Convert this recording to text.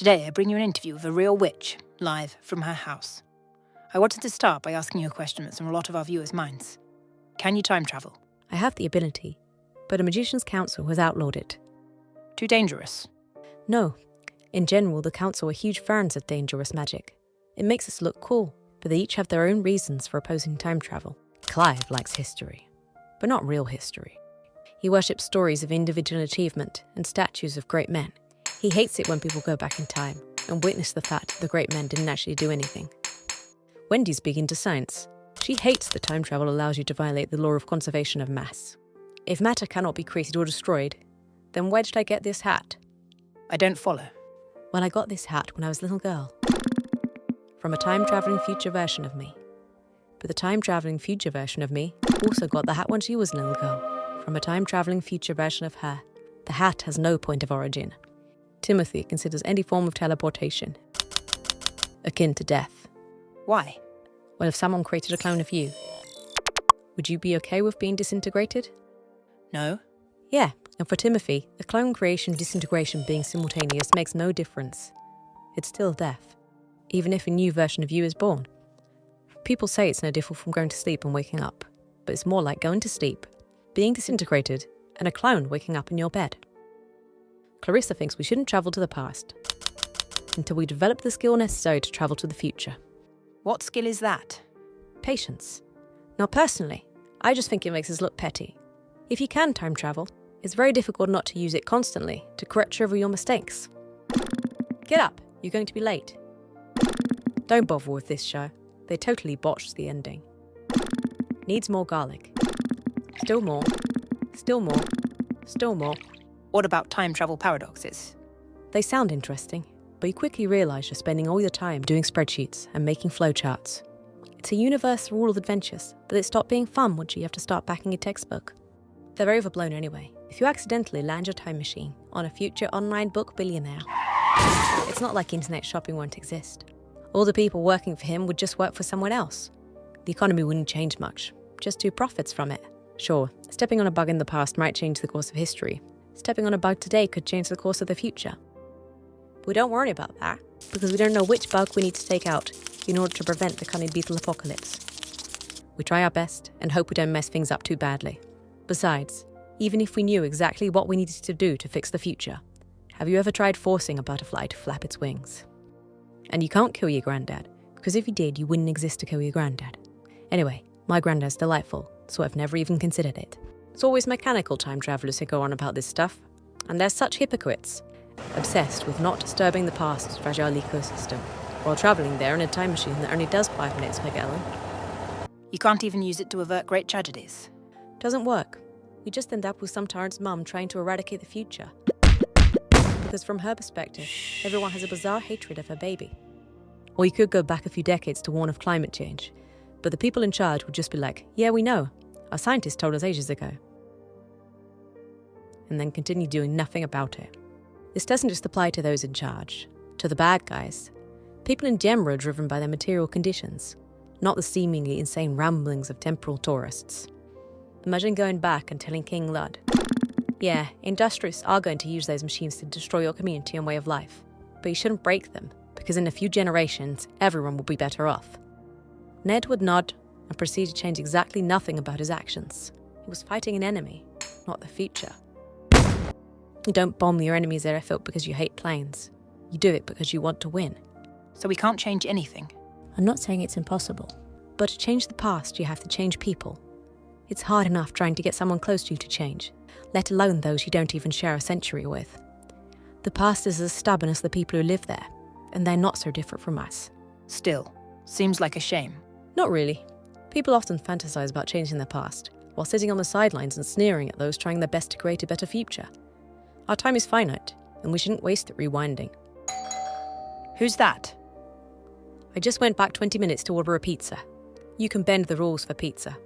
Today I bring you an interview with a real witch, live from her house. I wanted to start by asking you a question that's on a lot of our viewers' minds. Can you time travel? I have the ability, but a Magician's Council has outlawed it. Too dangerous? No. In general, the Council are huge fans of dangerous magic. It makes us look cool, but they each have their own reasons for opposing time travel. Clive likes history, but not real history. He worships stories of individual achievement and statues of great men. He hates it when people go back in time and witness the fact that the great men didn't actually do anything. Wendy's big into science. She hates that time travel allows you to violate the law of conservation of mass. If matter cannot be created or destroyed, then where did I get this hat? I don't follow. Well, I got this hat when I was a little girl. From a time-travelling future version of me. But the time-travelling future version of me also got the hat when she was a little girl. From a time-travelling future version of her. The hat has no point of origin. Timothy considers any form of teleportation akin to death. Why? Well, if someone created a clone of you, would you be okay with being disintegrated? No. Yeah, and for Timothy, a clone creation disintegration being simultaneous makes no difference. It's still death, even if a new version of you is born. People say it's no different from going to sleep and waking up, but it's more like going to sleep, being disintegrated, and a clone waking up in your bed. Clarissa thinks we shouldn't travel to the past until we develop the skill necessary to travel to the future. What skill is that? Patience. Now personally, I just think it makes us look petty. If you can time travel, it's very difficult not to use it constantly to correct over your mistakes. Get up, you're going to be late. Don't bother with this show. They totally botched the ending. Needs more garlic. Still more. Still more. Still more. What about time travel paradoxes? They sound interesting, but you quickly realise you're spending all your time doing spreadsheets and making flowcharts. It's a universal rule of adventures, but it stopped being fun once you have to start backing a textbook. They're overblown anyway. If you accidentally land your time machine on a future online book billionaire, it's not like internet shopping won't exist. All the people working for him would just work for someone else. The economy wouldn't change much, just do profits from it. Sure, stepping on a bug in the past might change the course of history. Stepping on a bug today could change the course of the future. But we don't worry about that, because we don't know which bug we need to take out in order to prevent the coming beetle apocalypse. We try our best and hope we don't mess things up too badly. Besides, even if we knew exactly what we needed to do to fix the future, have you ever tried forcing a butterfly to flap its wings? And you can't kill your granddad, because if you did, you wouldn't exist to kill your granddad. Anyway, my granddad's delightful, so I've never even considered it. It's always mechanical time travellers who go on about this stuff, and they're such hypocrites, obsessed with not disturbing the past's fragile ecosystem, while travelling there in a time machine that only does 5 minutes per gallon. You can't even use it to avert great tragedies. Doesn't work. We just end up with some tyrant's mum trying to eradicate the future. Because from her perspective, everyone has a bizarre hatred of her baby. Or you could go back a few decades to warn of climate change, but the people in charge would just be like, yeah, we know. Our scientists told us ages ago. And then continue doing nothing about it. This doesn't just apply to those in charge, to the bad guys. People in general are driven by their material conditions, not the seemingly insane ramblings of temporal tourists. Imagine going back and telling King Lud, yeah, industrialists are going to use those machines to destroy your community and way of life, but you shouldn't break them, because in a few generations, everyone will be better off. Ned would nod and proceed to change exactly nothing about his actions. He was fighting an enemy, not the future. You don't bomb your enemy's airfield because you hate planes. You do it because you want to win. So we can't change anything. I'm not saying it's impossible, but to change the past, you have to change people. It's hard enough trying to get someone close to you to change, let alone those you don't even share a century with. The past is as stubborn as the people who live there, and they're not so different from us. Still, seems like a shame. Not really. People often fantasize about changing their past, while sitting on the sidelines and sneering at those trying their best to create a better future. Our time is finite, and we shouldn't waste it rewinding. Who's that? I just went back 20 minutes to order a pizza. You can bend the rules for pizza.